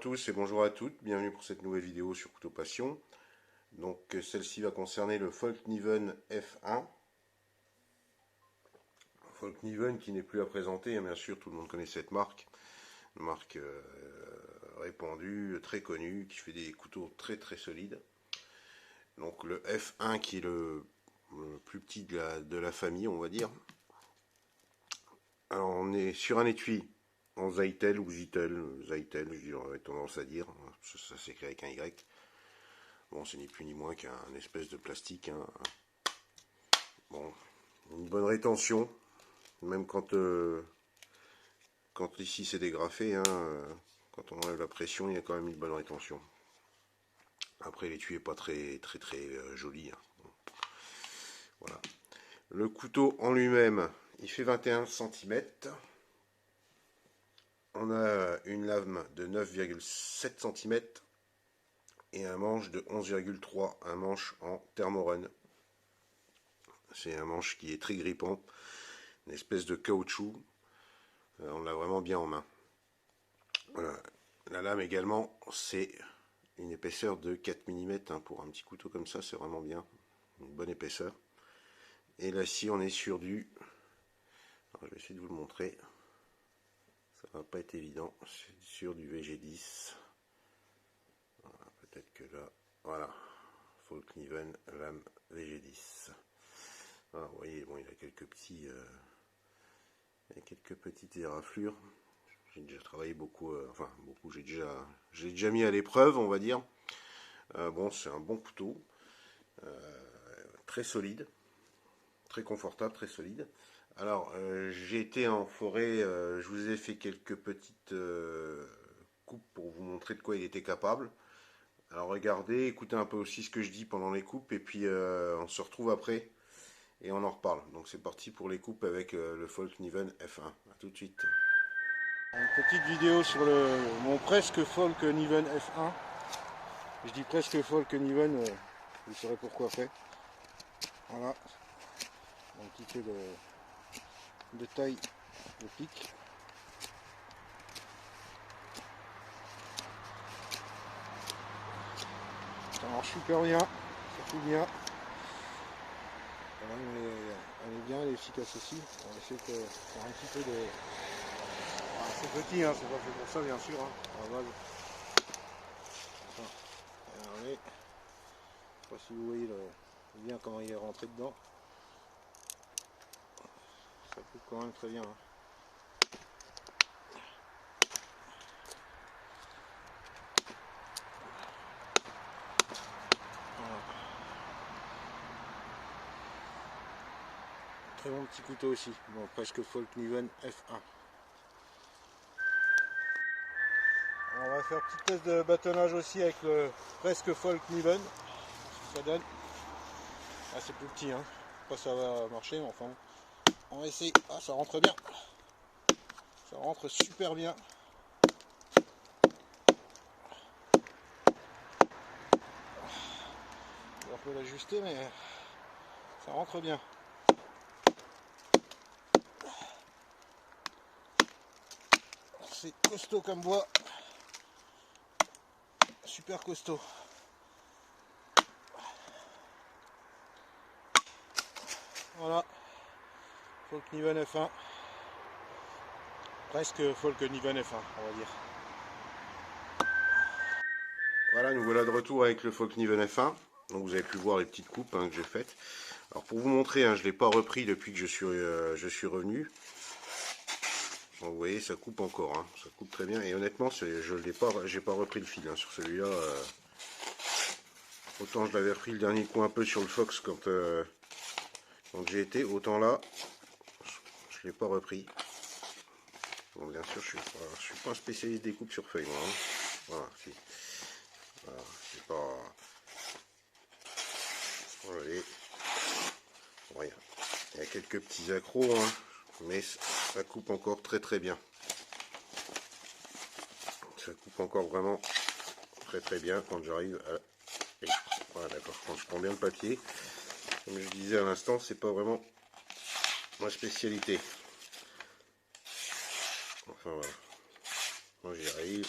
tous et bonjour à toutes, bienvenue pour cette nouvelle vidéo sur Couteau Passion. Donc celle-ci va concerner le Folkniven F1. Folkniven qui n'est plus à présenter, bien sûr tout le monde connaît cette marque. Une marque répandue, très connue, qui fait des couteaux très solides. Donc le F1 qui est le plus petit de la famille, on va dire. Alors on est sur un étui en Zeitel ou Zeitel, j'aurais tendance à dire, ça s'écrit avec un Y. Bon, ce n'est plus ni moins qu'un espèce de plastique. Hein. Bon, une bonne rétention, même quand ici c'est dégrafé, hein, quand on enlève la pression, il y a quand même une bonne rétention. Après, l'étui n'est pas très joli. Hein. Bon. Voilà. Le couteau en lui-même, il fait 21 cm. On a une lame de 9,7 cm et un manche de 11,3, un manche en thermorun. C'est un manche qui est très grippant, une espèce de caoutchouc. On l'a vraiment bien en main. Voilà. La lame également, c'est une épaisseur de 4 mm. Hein, pour un petit couteau comme ça, c'est vraiment bien. Une bonne épaisseur. Et là, si on est sur du... Alors, je vais essayer de vous le montrer. Ça va pas être évident. C'est sur du VG10. Voilà, peut-être que là... Voilà. Folkniven lame VG10. Voilà, vous voyez, bon, il a quelques petits... il y a quelques petites éraflures. J'ai déjà travaillé beaucoup, j'ai déjà mis à l'épreuve, on va dire. Bon, c'est un bon couteau, très solide, très confortable, très solide. Alors, j'ai été en forêt, je vous ai fait quelques petites coupes pour vous montrer de quoi il était capable. Alors regardez, écoutez un peu aussi ce que je dis pendant les coupes, et puis on se retrouve après, et on en reparle. Donc c'est parti pour les coupes avec le Folkniven F1. A tout de suite. Une petite vidéo sur mon presque Folkniven F1. Je dis presque Folkniven, vous saurez pourquoi après. Voilà, un petit peu de taille de pic. Ça marche super bien, ça fout bien. Elle est bien, elle est efficace aussi. On va essayer de faire un petit peu de... Ah, c'est petit, hein, c'est pas fait pour ça bien sûr. Hein, à la base. Enfin, regardez. Je sais pas si vous voyez bien comment il est rentré dedans. Ça coupe quand même très bien. Hein. Voilà. Très bon petit couteau aussi. Bon, presque Folkniven F1. Alors, on va faire un petit test de bâtonnage aussi avec le presque Folkniven. Ça donne. Ah, c'est plus petit, hein. Pas ça va marcher, mais enfin on va essayer. Ah, ça rentre bien. Ça rentre super bien. On peut l'ajuster, mais ça rentre bien. C'est costaud comme bois. Super costaud. Voilà. Folkniven F1. Presque Folkniven F1, on va dire. Voilà, nous voilà de retour avec le Folkniven F1. Donc vous avez pu voir les petites coupes, hein, que j'ai faites. Alors pour vous montrer, hein, je ne l'ai pas repris depuis que je suis revenu. Donc vous voyez, ça coupe encore, hein, ça coupe très bien. Et honnêtement, j'ai pas repris le fil, hein, sur celui-là. Autant je l'avais repris le dernier coup un peu sur le Fox quand j'ai été, autant là, je ne l'ai pas repris. Bon, bien sûr, je suis pas un spécialiste des coupes sur feuille, moi. Hein. Voilà, voilà, c'est pas... Vous voyez. Bon, il y a quelques petits accros, hein, mais ça coupe encore très bien. Ça coupe encore vraiment très bien quand j'arrive à... Voilà, d'accord, quand je prends bien le papier. Comme je disais à l'instant, c'est pas vraiment ma spécialité. Enfin voilà. Moi j'y arrive.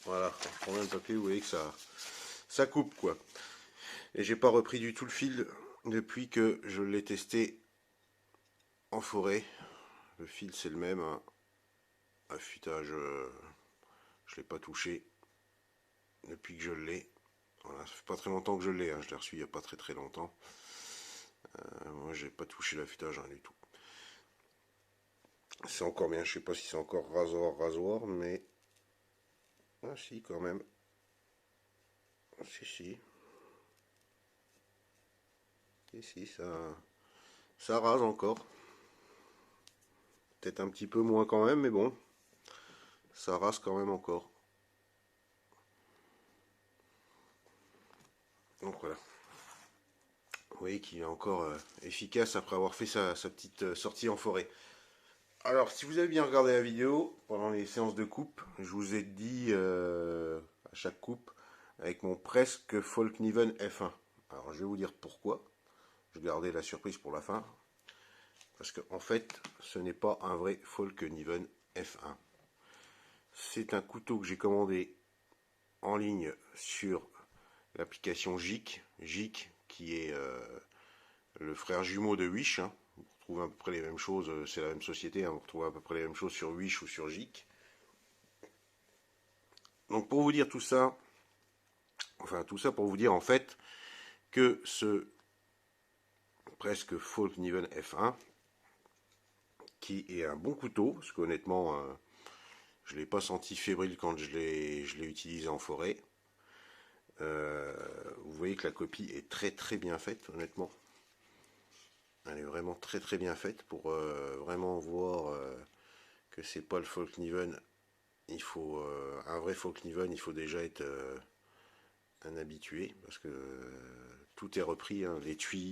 Voilà, on prend bien le papier, vous voyez que ça coupe quoi. Et j'ai pas repris du tout le fil depuis que je l'ai testé en forêt. Le fil c'est le même, hein. Affûtage, je l'ai pas touché depuis que je l'ai. Voilà, ça fait pas très longtemps que je l'ai, hein. Je l'ai reçu il y a pas très longtemps. Moi j'ai pas touché l'affûtage hein, du tout. C'est encore bien, je sais pas si c'est encore rasoir, mais ah si quand même. Si. Si, ça rase encore. Peut-être un petit peu moins quand même, mais bon, ça rase quand même encore. Donc voilà. Vous voyez qu'il est encore efficace après avoir fait sa petite sortie en forêt. Alors, si vous avez bien regardé la vidéo, pendant les séances de coupe, je vous ai dit à chaque coupe, avec mon presque Folkniven F1. Alors, je vais vous dire pourquoi. Je gardais la surprise pour la fin. Parce que, en fait, ce n'est pas un vrai Folkniven F1. C'est un couteau que j'ai commandé en ligne sur l'application JIC. JIC qui est le frère jumeau de Wish. Hein. On retrouve à peu près les mêmes choses, c'est la même société, hein. On retrouve à peu près les mêmes choses sur Wish ou sur JIC. Donc pour vous dire tout ça, enfin tout ça pour vous dire en fait que ce presque Folkniven F1, qui est un bon couteau, parce qu'honnêtement, je ne l'ai pas senti fébrile quand je l'ai utilisé en forêt. Vous voyez que la copie est très bien faite, honnêtement. Elle est vraiment très bien faite pour vraiment voir que c'est pas le Folkniven. Il faut un vrai Folkniven, il faut déjà être un habitué parce que tout est repris, hein, l'étui,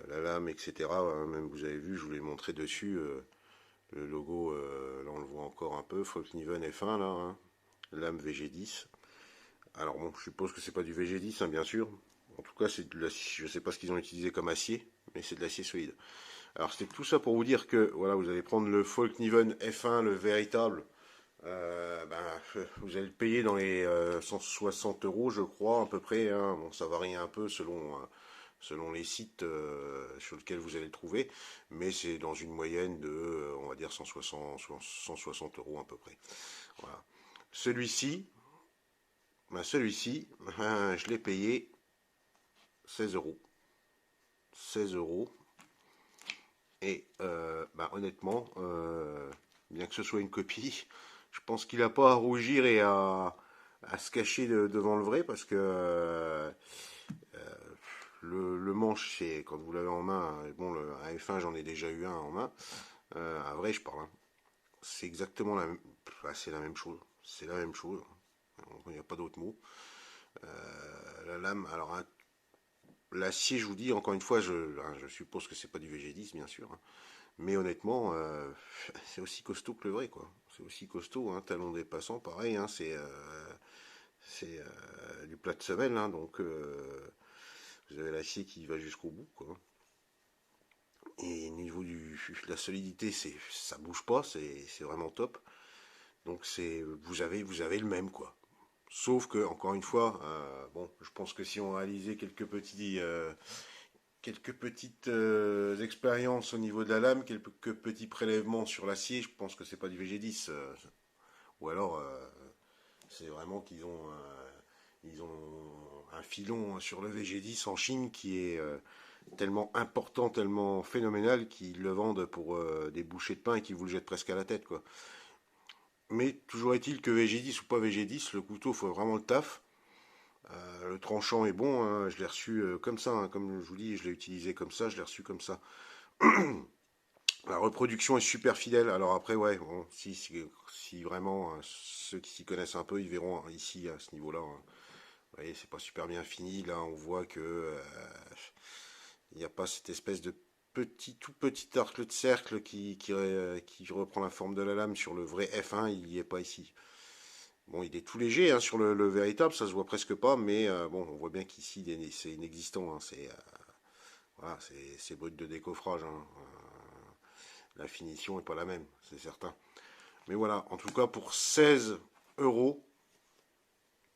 la lame, etc. Hein, même vous avez vu, je vous l'ai montré dessus, le logo, là on le voit encore un peu, Folkniven F1 là, hein, lame VG10. Alors bon, je suppose que c'est pas du VG10, hein, bien sûr. En tout cas, c'est de l'acier. Je sais pas ce qu'ils ont utilisé comme acier, mais c'est de l'acier solide. Alors c'était tout ça pour vous dire que voilà, vous allez prendre le Folkniven F1, le véritable. Vous allez le payer dans les 160 euros, je crois, à peu près. Hein. Bon, ça varie un peu selon les sites sur lesquels vous allez le trouver, mais c'est dans une moyenne de, on va dire, 160 euros à peu près. Voilà. Celui-ci, je l'ai payé 16 euros. 16 euros. Et honnêtement, bien que ce soit une copie, je pense qu'il n'a pas à rougir et à se cacher devant le vrai parce que le manche, c'est quand vous l'avez en main, bon, un F1, j'en ai déjà eu un en main, un vrai, je parle, hein. C'est exactement la même, c'est la même chose. C'est la même chose. Il n'y a pas d'autre mot. La lame, alors l'acier, je vous dis, encore une fois, je suppose que c'est pas du VG10, bien sûr. Hein. Mais honnêtement, c'est aussi costaud que le vrai, quoi. C'est aussi costaud, hein. Talon dépassant, pareil, hein, c'est du plat de semelle, hein, donc vous avez l'acier qui va jusqu'au bout, quoi. Et au niveau de la solidité, ça bouge pas, c'est vraiment top. Donc vous avez le même, quoi. Sauf que, encore une fois, bon, je pense que si on réalisait quelques petites expériences au niveau de la lame, quelques petits prélèvements sur l'acier, je pense que c'est pas du VG10. Ou alors, c'est vraiment ils ont un filon sur le VG10 en Chine qui est tellement important, tellement phénoménal qu'ils le vendent pour des bouchées de pain et qu'ils vous le jettent presque à la tête, quoi. Mais toujours est-il que VG10 ou pas VG10, le couteau faut vraiment le taf. Le tranchant est bon, hein, je l'ai reçu comme ça, hein, comme je vous dis, je l'ai utilisé comme ça, je l'ai reçu comme ça. La reproduction est super fidèle. Alors après, ouais, bon, si vraiment ceux qui s'y connaissent un peu, ils verront ici à ce niveau-là. Hein. Vous voyez, c'est pas super bien fini. Là, on voit que il n'y a pas cette espèce de tout petit arc de cercle qui reprend la forme de la lame sur le vrai F1. Il n'y est pas ici. Bon, il est tout léger hein, sur le véritable, ça se voit presque pas, mais bon, on voit bien qu'ici c'est inexistant. Hein, voilà, c'est brut de décoffrage. Hein. La finition n'est pas la même, c'est certain. Mais voilà, en tout cas pour 16 euros,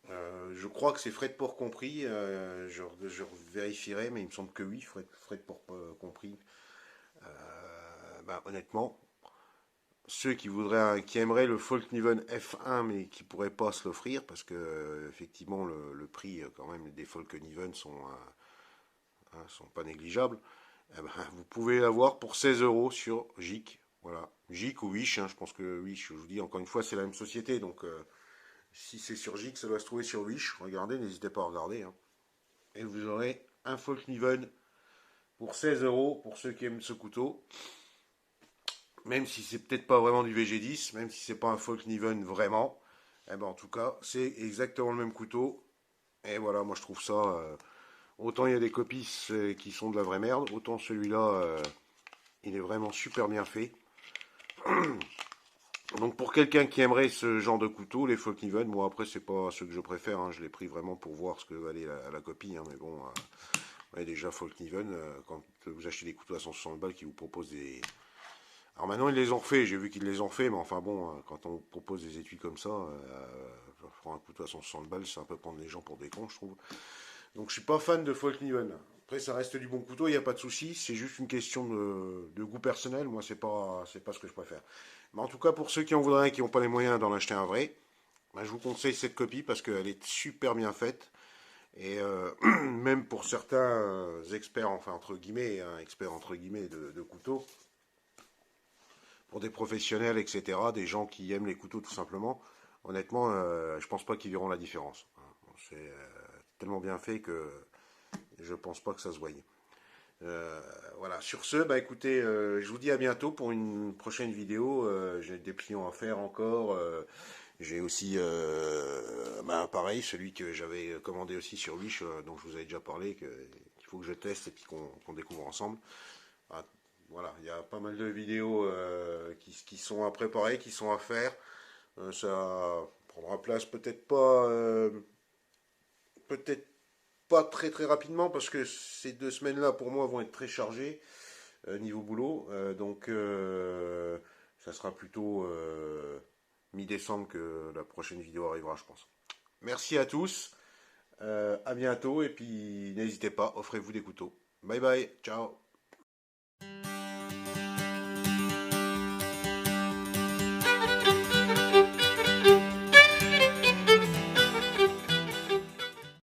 Je crois que c'est frais de port compris. Je vérifierai, mais il me semble que oui, frais de port compris. Honnêtement, ceux qui voudraient, qui aimeraient le Volkswagen F1, mais qui pourraient pas se l'offrir, parce que effectivement le prix quand même des Volkswagen sont pas négligeables. Eh ben, vous pouvez l'avoir pour 16 euros sur JIC. Voilà, JIC ou Wish. Je pense que Wish, je vous dis encore une fois, c'est la même société, donc si c'est sur JIC, ça doit se trouver sur Wish. Regardez, n'hésitez pas à regarder. Et vous aurez un Volkswagen pour 16 euros pour ceux qui aiment ce couteau. Même si c'est peut-être pas vraiment du VG10, même si c'est pas un Volkswagen vraiment, eh ben en tout cas, c'est exactement le même couteau. Et voilà, moi je trouve ça. Autant il y a des copies qui sont de la vraie merde, autant celui-là, il est vraiment super bien fait. Donc pour quelqu'un qui aimerait ce genre de couteau, les Volkswagen, moi après c'est pas ceux que je préfère, je l'ai pris vraiment pour voir ce que valait la copie, mais bon, ouais, déjà Volkswagen, quand vous achetez des couteaux à 160 balles qui vous proposent des... Alors maintenant ils les ont refait, j'ai vu qu'ils les ont fait, mais enfin bon, quand on propose des étuis comme ça, pour un couteau à 160 balles, c'est un peu prendre les gens pour des cons, je trouve. Donc je suis pas fan de Volkswagen. Après ça reste du bon couteau, il n'y a pas de souci, c'est juste une question de goût personnel, moi c'est pas ce que je préfère. Mais en tout cas pour ceux qui en voudraient un et qui n'ont pas les moyens d'en acheter un vrai, bah, je vous conseille cette copie parce qu'elle est super bien faite. Et même pour certains experts, enfin entre guillemets, experts entre guillemets de couteaux, pour des professionnels, etc., des gens qui aiment les couteaux tout simplement, honnêtement, je pense pas qu'ils verront la différence. C'est tellement bien fait que je pense pas que ça se voyait. Voilà, sur ce, bah écoutez, je vous dis à bientôt pour une prochaine vidéo. J'ai des pliants à faire encore. J'ai aussi, pareil, celui que j'avais commandé aussi sur Wish, dont je vous avais déjà parlé, qu'il faut que je teste et puis qu'on découvre ensemble. Ah, voilà, il y a pas mal de vidéos qui sont à préparer, qui sont à faire. Ça prendra place peut-être pas très très rapidement parce que ces 2 semaines-là pour moi vont être très chargées niveau boulot. Donc ça sera plutôt mi-décembre que la prochaine vidéo arrivera, je pense. Merci à tous, à bientôt et puis n'hésitez pas, offrez-vous des couteaux. Bye bye, ciao.